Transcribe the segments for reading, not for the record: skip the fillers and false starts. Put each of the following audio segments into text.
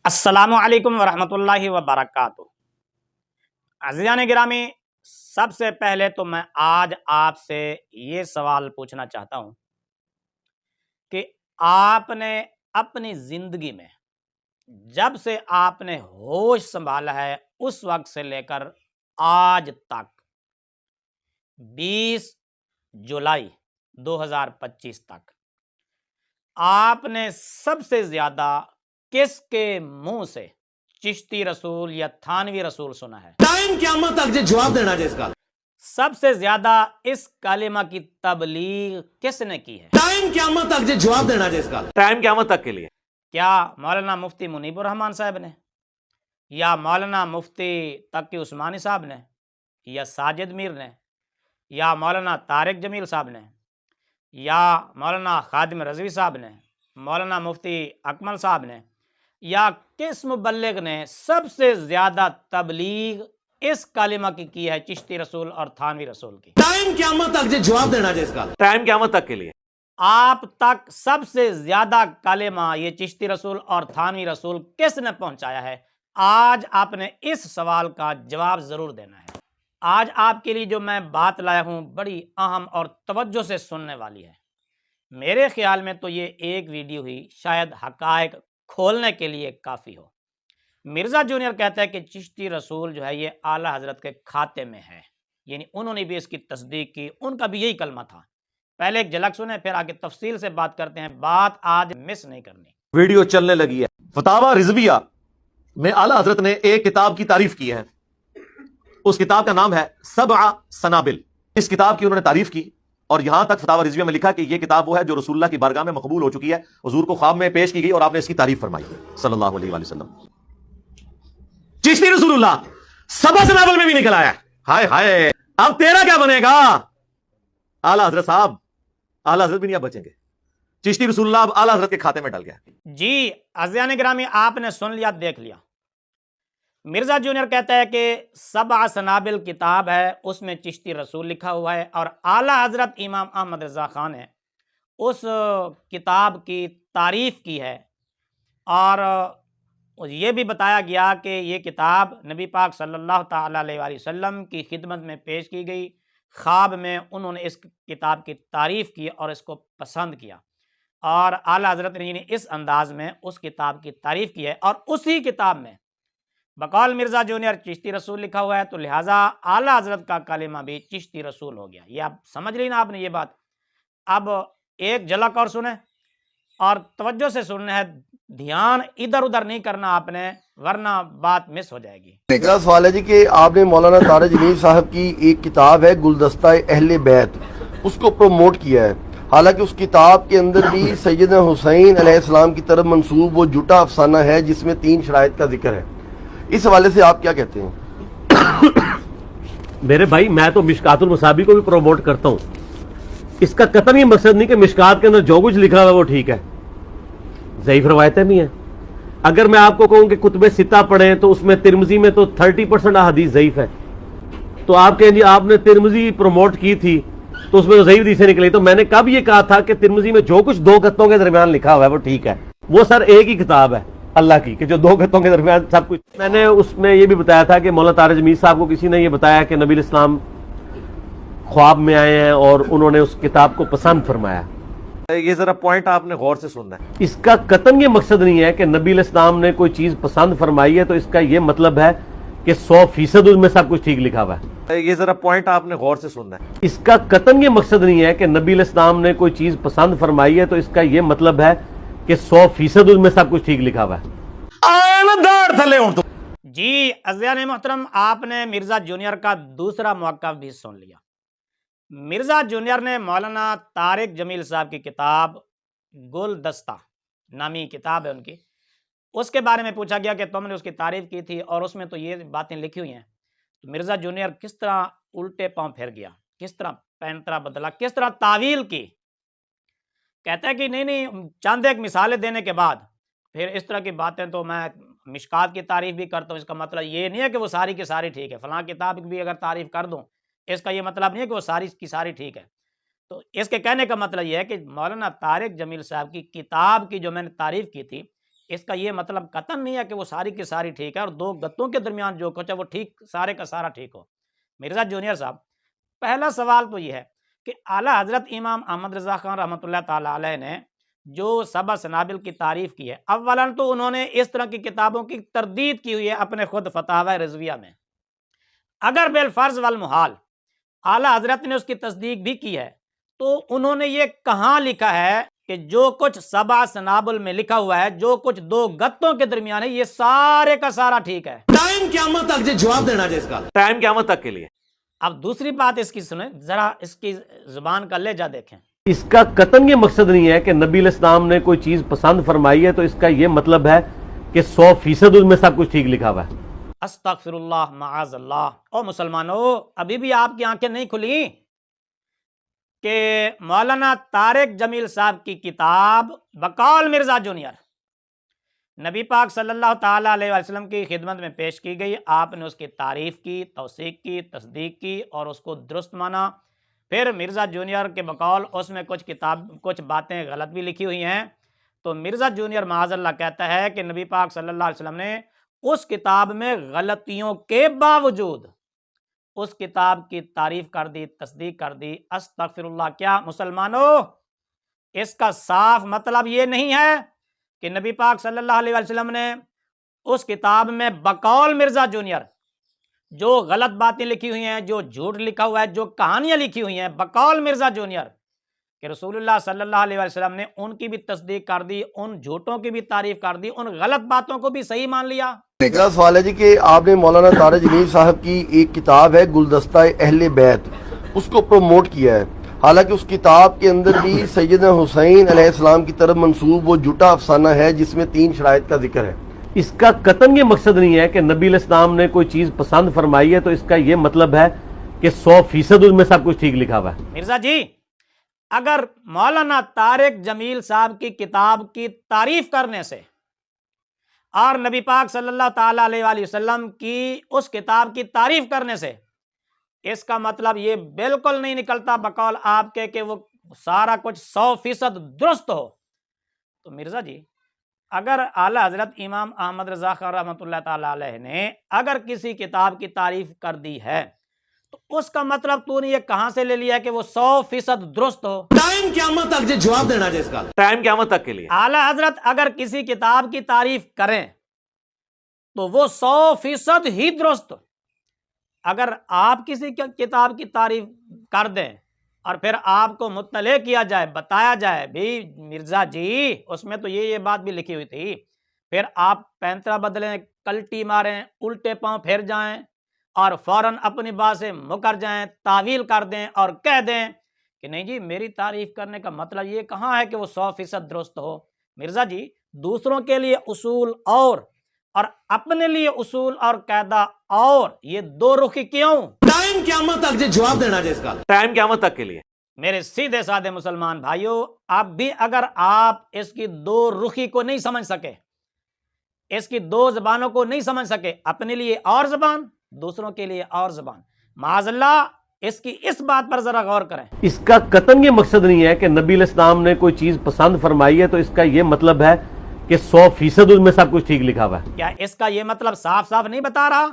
السلام علیکم ورحمۃ اللہ وبرکاتہ۔ عزیزان گرامی، سب سے پہلے تو میں آج آپ سے یہ سوال پوچھنا چاہتا ہوں کہ آپ نے اپنی زندگی میں جب سے آپ نے ہوش سنبھالا ہے اس وقت سے لے کر آج تک 20 جولائی 2025 تک آپ نے سب سے زیادہ کس کے منہ سے چشتی رسول یا تھانوی رسول سنا ہے؟ ٹائم قیامت تک جواب دینا جائے اس کا سب سے زیادہ اس کلمہ کی تبلیغ کس نے کی ہے؟ ٹائم قیامت تک جواب دینا جائے اس کا ٹائم قیامت تک کے لیے کیا مولانا مفتی منیب الرحمان صاحب نے، یا مولانا مفتی تقی عثمانی صاحب نے، یا ساجد میر نے، یا مولانا طارق جمیل صاحب نے، یا مولانا خادم رضوی صاحب نے، مولانا مفتی اکمل صاحب نے، یا کس مبلغ نے سب سے زیادہ تبلیغ اس کلمہ کی ہے، چشتی رسول اور تھانوی رسول کی؟ ٹائم قیامت تک جواب دینا جائے اس کا ٹائم قیامت تک کے لیے آپ تک سب سے زیادہ کلمہ یہ چشتی رسول اور تھانوی رسول کس نے پہنچایا ہے؟ آج آپ نے اس سوال کا جواب ضرور دینا ہے۔ آج آپ کے لیے جو میں بات لایا ہوں بڑی اہم اور توجہ سے سننے والی ہے۔ میرے خیال میں تو یہ ایک ویڈیو ہی شاید حقائق کھولنے کے لیے کافی ہو۔ مرزا جونیئر کہتا ہے کہ چشتی رسول جو ہے یہ اعلیٰ حضرت کے کھاتے میں ہے، یعنی انہوں نے بھی اس کی تصدیق کی، ان کا بھی یہی کلمہ تھا۔ پہلے ایک جھلک سنیں، پھر آگے تفصیل سے بات کرتے ہیں، بات آج مس نہیں کرنی۔ ویڈیو چلنے لگی ہے۔ فتاوی رضویہ میں اعلیٰ حضرت نے ایک کتاب کی تعریف کی ہے، اس کتاب کا نام ہے 7 سنابل۔ اس کتاب کی انہوں نے تعریف کی، اور یہاں تک فتاوی رضویہ میں لکھا کہ یہ کتاب وہ ہے جو رسول اللہ کی بارگاہ میں مقبول ہو چکی ہے، حضور کو خواب میں پیش کی گئی اور آپ نے اس کی تعریف فرمائی صلی اللہ علیہ وآلہ وسلم۔ چشتی رسول اللہ 7 سنابل میں بھی نکل آیا ہے۔ ہائے ہائے، اب تیرا کیا بنے گا؟ اعلیٰ حضرت صاحب، اعلیٰ حضرت بھی نہیں اب بچیں گے۔ چشتی رسول اللہ اب اعلیٰ حضرت کے کھاتے میں ڈل گیا۔ جی عزیزان گرامی، آپ نے سن لیا، دیکھ لیا۔ مرزا جونیئر کہتا ہے کہ 7 سنابل کتاب ہے، اس میں چشتی رسول لکھا ہوا ہے، اور اعلیٰ حضرت امام احمد رضا خان نے اس کتاب کی تعریف کی ہے، اور یہ بھی بتایا گیا کہ یہ کتاب نبی پاک صلی اللہ تعالیٰ علیہ وآلہ وسلم کی خدمت میں پیش کی گئی، خواب میں انہوں نے اس کتاب کی تعریف کی اور اس کو پسند کیا، اور اعلیٰ حضرت نے اس انداز میں اس کتاب کی تعریف کی ہے، اور اسی کتاب میں بقول مرزا جونیئر چشتی رسول لکھا ہوا ہے، تو لہٰذا اعلیٰ حضرت کا کلمہ بھی چشتی رسول ہو گیا۔ یہ آپ سمجھ لی نا آپ نے یہ بات؟ اب ایک جھلک اور سنیں، اور توجہ سے سننا ہے، دھیان ادھر ادھر نہیں کرنا آپ نے، ورنہ بات مس ہو جائے گی۔ میرا سوال ہے جی کہ آپ نے مولانا طارق جمیل صاحب کی ایک کتاب ہے گلدستہ اہل بیت، اس کو پروموٹ کیا ہے، حالانکہ اس کتاب کے اندر بھی سیدنا حسین علیہ السلام کی طرف منسوب وہ جھوٹا افسانہ ہے جس میں 3 شرائط کا ذکر ہے، اس حوالے سے آپ کیا کہتے ہیں؟ میرے بھائی، میں تو مشکات المصابیح کو بھی پروموٹ کرتا ہوں، اس کا قطعاً یہ مقصد نہیں کہ مشکات کے اندر جو کچھ لکھا ہوا وہ ٹھیک ہے، ضعیف روایتیں بھی ہیں۔ اگر میں آپ کو کہوں کہ کتب 6 پڑھیں تو اس میں ترمذی میں تو 30% احادیث ضعیف ہے، تو آپ کہیں جی آپ نے ترمذی پروموٹ کی تھی تو اس میں تو ضعیف حدیثیں نکلی، تو میں نے کب یہ کہا تھا کہ ترمذی میں جو کچھ 2 گتوں کے درمیان لکھا ہوا ہے وہ ٹھیک ہے؟ وہ سر ایک ہی کتاب ہے اللہ کی کہ جو 2 گتوں کے درمیان سب کچھ۔ میں نے اس میں یہ بھی بتایا تھا کہ مولانا طارق جمیل صاحب کو کسی نے یہ بتایا کہ نبی الاسلام خواب میں آئے ہیں اور انہوں نے اس کتاب کو پسند فرمایا۔ یہ ذرا پوائنٹ آپ نے غور سے سننا ہے۔ اس کا قطعاً یہ مقصد نہیں ہے کہ نبی علیہ السلام نے کوئی چیز پسند فرمائی ہے تو اس کا یہ مطلب ہے کہ 100% اس میں سب کچھ ٹھیک لکھا ہوا ہے۔ یہ ذرا پوائنٹ آپ نے غور سے سننا ہے۔ اس کا قطعاً یہ مقصد نہیں ہے کہ نبی علیہ السلام نے کوئی چیز پسند فرمائی ہے تو اس کا یہ مطلب ہے کہ 100% اس میں سب کچھ ٹھیک لکھا ہوا ہے۔ جی عزیزان محترم، آپ نے مرزا جونیئر کا دوسرا موقف بھی سن لیا۔ مرزا جونیئر نے مولانا طارق جمیل صاحب کی کتاب گلدستہ نامی کتاب ہے ان کی، اس کے بارے میں پوچھا گیا کہ تم نے اس کی تعریف کی تھی اور اس میں تو یہ باتیں لکھی ہوئی ہیں، تو مرزا جونیئر کس طرح الٹے پاؤں پھر گیا، کس طرح پینترا بدلا، کس طرح تعویل کی۔ کہتا ہے کہ نہیں، چند ایک مثالیں دینے کے بعد پھر اس طرح کی باتیں، تو میں مشکات کی تعریف بھی کرتا ہوں، اس کا مطلب یہ نہیں ہے کہ وہ ساری کی ساری ٹھیک ہے، فلاں کتاب بھی اگر تعریف کر دوں اس کا یہ مطلب نہیں ہے کہ وہ ساری کی ساری ٹھیک ہے۔ تو اس کے کہنے کا مطلب یہ ہے کہ مولانا طارق جمیل صاحب کی کتاب کی جو میں نے تعریف کی تھی، اس کا یہ مطلب قطعاً نہیں ہے کہ وہ ساری کی ساری ٹھیک ہے اور دو گتوں کے درمیان جو کچھ ہے وہ ٹھیک سارے کا سارا ٹھیک ہو۔ مرزا جونیئر صاحب، پہلا سوال تو یہ ہے کہ اعلیٰ حضرت امام احمد رضا خان رحمۃ اللہ تعالیٰ علیہ نے جو سبع سنابل کی تعریف کی ہے، اولاً تو انہوں نے اس طرح کی کتابوں کی تردید کی ہوئی ہے اپنے خود فتاوی رضویہ میں۔ اگر بالفرض والمحال اعلیٰ حضرت نے اس کی تصدیق بھی کی ہے تو انہوں نے یہ کہاں لکھا ہے کہ جو کچھ سبع سنابل میں لکھا ہوا ہے، جو کچھ دو گتوں کے درمیان ہے، یہ سارے کا سارا ٹھیک ہے؟ ٹائم قیامت تک جو جواب دینا جائے اس کا، ٹائم قیامت تک کے لیے۔ اب دوسری بات اس کی سنیں ذرا، اس کی زبان کا لہجہ دیکھیں۔ اس کا قطعاً یہ مقصد نہیں ہے کہ نبی علیہ السلام نے کوئی چیز پسند فرمائی ہے تو اس کا یہ مطلب ہے کہ 100% اس میں سب کچھ ٹھیک لکھا ہوا ہے۔ استغفر اللہ، معاذ اللہ۔ او مسلمانوں، ابھی بھی آپ کی آنکھیں نہیں کھلی کہ مولانا طارق جمیل صاحب کی کتاب بقول مرزا جونیئر نبی پاک صلی اللہ تعالیٰ علیہ وسلم کی خدمت میں پیش کی گئی، آپ نے اس کی تعریف کی، توثیق کی، تصدیق کی اور اس کو درست مانا۔ پھر مرزا جونیئر کے بقول اس میں کچھ باتیں غلط بھی لکھی ہوئی ہیں، تو مرزا جونیئر معاذ اللہ کہتا ہے کہ نبی پاک صلی اللہ علیہ وسلم نے اس کتاب میں غلطیوں کے باوجود اس کتاب کی تعریف کر دی، تصدیق کر دی۔ استغفر اللہ۔ کیا مسلمانوں، اس کا صاف مطلب یہ نہیں ہے کہ نبی پاک صلی اللہ علیہ وسلم نے اس کتاب میں بقول مرزا جونیئر جو غلط باتیں لکھی ہوئی ہیں، جو جھوٹ لکھا ہوا ہے، جو کہانیاں لکھی ہوئی ہیں بقول مرزا جونیئر، کہ رسول اللہ صلی اللہ علیہ وسلم نے ان کی بھی تصدیق کر دی، ان جھوٹوں کی بھی تعریف کر دی، ان غلط باتوں کو بھی صحیح مان لیا؟ میرا سوال ہے جی کہ آپ نے مولانا طارق جمیل صاحب کی ایک کتاب ہے گلدستہ اہل بیت، اس کو پروموٹ کیا ہے، حالانکہ اس کتاب کے اندر بھی سیدنا حسین علیہ السلام کی طرف منسوب وہ جھوٹا افسانہ ہے جس میں 3 شرائط کا ذکر ہے۔ اس کا قطعاً یہ مقصد نہیں ہے کہ نبی علیہ السلام نے کوئی چیز پسند فرمائی ہے تو اس کا یہ مطلب ہے کہ 100% اس میں سب کچھ ٹھیک لکھا ہوا ہے۔ مرزا جی، اگر مولانا طارق جمیل صاحب کی کتاب کی تعریف کرنے سے اور نبی پاک صلی اللہ تعالیٰ علیہ وآلہ وسلم کی اس کتاب کی تعریف کرنے سے اس کا مطلب یہ بالکل نہیں نکلتا بقول آپ کے کہ وہ سارا کچھ 100% درست ہو، تو مرزا جی اگر اعلیٰ حضرت امام احمد رضا خان رحمۃ اللہ تعالیٰ علیہ نے اگر کسی کتاب کی تعریف کر دی ہے تو اس کا مطلب تو نے یہ کہاں سے لے لیا کہ وہ 100% درست ہو؟ ٹائم قیامت تک جو جواب دینا جائے اس کا، ٹائم قیامت تک کے لیے۔ اعلیٰ حضرت اگر کسی کتاب کی تعریف کریں تو وہ 100% ہی درست۔ اگر آپ کسی کتاب کی تعریف کر دیں اور پھر آپ کو مطلع کیا جائے، بتایا جائے بھی مرزا جی اس میں تو یہ بات بھی لکھی ہوئی تھی، پھر آپ پینترا بدلیں، کلٹی ماریں، الٹے پاؤں پھر جائیں اور فوراً اپنی بات سے مکر جائیں، تعویل کر دیں اور کہہ دیں کہ نہیں جی میری تعریف کرنے کا مطلب یہ کہاں ہے کہ وہ 100% درست ہو۔ مرزا جی دوسروں کے لیے اصول اور اپنے لیے اصول اور قاعدہ اور، یہ دو رخی کیوں؟ ٹائم قیامت تک جو جواب دینا جائے اس کا، ٹائم قیامت تک کے لیے۔ میرے سیدھے سادے مسلمان بھائیوں، اب بھی اگر آپ اس کی دو رخی کو نہیں سمجھ سکے، اس کی دو زبانوں کو نہیں سمجھ سکے، اپنے لیے اور زبان، دوسروں کے لیے اور زبان، معاذ اللہ اس کی اس بات پر ذرا غور کریں۔ اس کا قطعاً یہ مقصد نہیں ہے کہ نبی علیہ السلام نے کوئی چیز پسند فرمائی ہے تو اس کا یہ مطلب ہے کہ 100% اس میں سب کچھ ٹھیک لکھا ہوا ہے۔ کیا اس کا یہ مطلب صاف صاف نہیں بتا رہا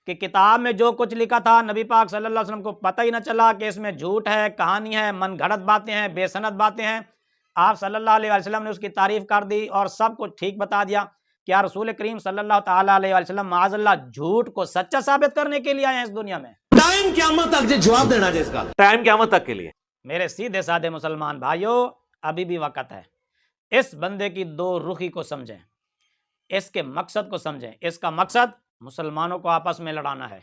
کہ کتاب میں جو کچھ لکھا تھا نبی پاک صلی اللہ علیہ وسلم کو پتہ ہی نہ چلا کہ اس میں جھوٹ ہے، کہانی ہے، من گھڑت باتیں ہیں، بے سند باتیں ہیں؟ آپ صلی اللہ علیہ وسلم نے اس کی تعریف کر دی اور سب کچھ ٹھیک بتا دیا۔ کیا رسول کریم صلی اللہ تعالیٰ علیہ وسلم معاذ اللہ جھوٹ کو سچا ثابت کرنے کے لیے آئے ہیں اس دنیا میں؟ ٹائم قیامت تک جو جواب دینا جائے اس کا، ٹائم قیامت تک کے لیے۔ میرے سیدھے سادے مسلمان بھائیوں، ابھی بھی وقت ہے، اس بندے کی دو رخی کو سمجھیں، اس کے مقصد کو سمجھیں۔ اس کا مقصد مسلمانوں کو آپس میں لڑانا ہے،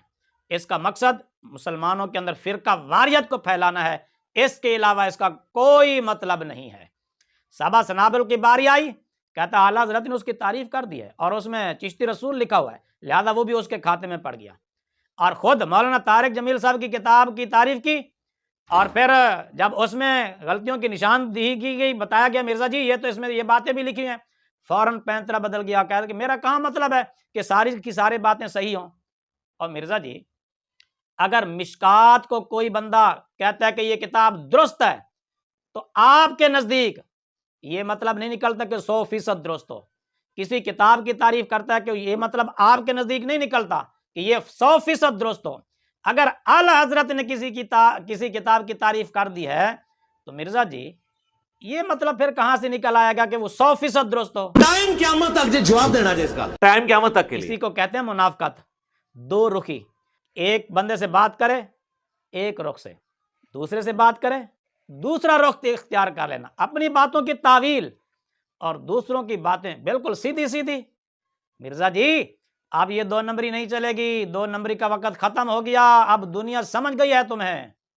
اس کا مقصد مسلمانوں کے اندر فرقہ واریت کو پھیلانا ہے، اس کے علاوہ اس کا کوئی مطلب نہیں ہے۔ سبع سنابل کی باری آئی، کہتا اعلیٰ حضرت نے اس کی تعریف کر دی ہے اور اس میں چشتی رسول لکھا ہوا ہے، لہذا وہ بھی اس کے کھاتے میں پڑ گیا، اور خود مولانا طارق جمیل صاحب کی کتاب کی تعریف کی، اور پھر جب اس میں غلطیوں کی نشاندہی کی گئی، بتایا گیا مرزا جی یہ تو اس میں یہ باتیں بھی لکھی ہیں، فوراً پینترا بدل گیا، کہا کہ میرا کہاں مطلب ہے کہ ساری کی ساری باتیں صحیح ہوں۔ اور مرزا جی اگر مشکات کو کوئی بندہ کہتا ہے کہ یہ کتاب درست ہے تو آپ کے نزدیک یہ مطلب نہیں نکلتا کہ 100% درست ہو، کسی کتاب کی تعریف کرتا ہے کہ یہ مطلب آپ کے نزدیک نہیں نکلتا کہ یہ 100% درست ہو۔ اگر اعلی حضرت نے کسی کتاب کی تعریف کر دی ہے تو مرزا جی یہ مطلب پھر کہاں سے نکل آئے گا کہ وہ 100% درست ہو؟ ٹائم قیامت تک جو جواب دینا جس کا ٹائم قیامت تک کے اسی لیے کو کہتے ہیں منافقت، دو رخی۔ ایک بندے سے بات کرے ایک رخ سے، دوسرے سے بات کرے دوسرا رخ اختیار کر لینا، اپنی باتوں کی تعویل اور دوسروں کی باتیں بالکل سیدھی سیدھی۔ مرزا جی اب یہ 2 نمبری نہیں چلے گی، 2 نمبری کا وقت ختم ہو گیا، اب دنیا سمجھ گئی ہے تمہیں۔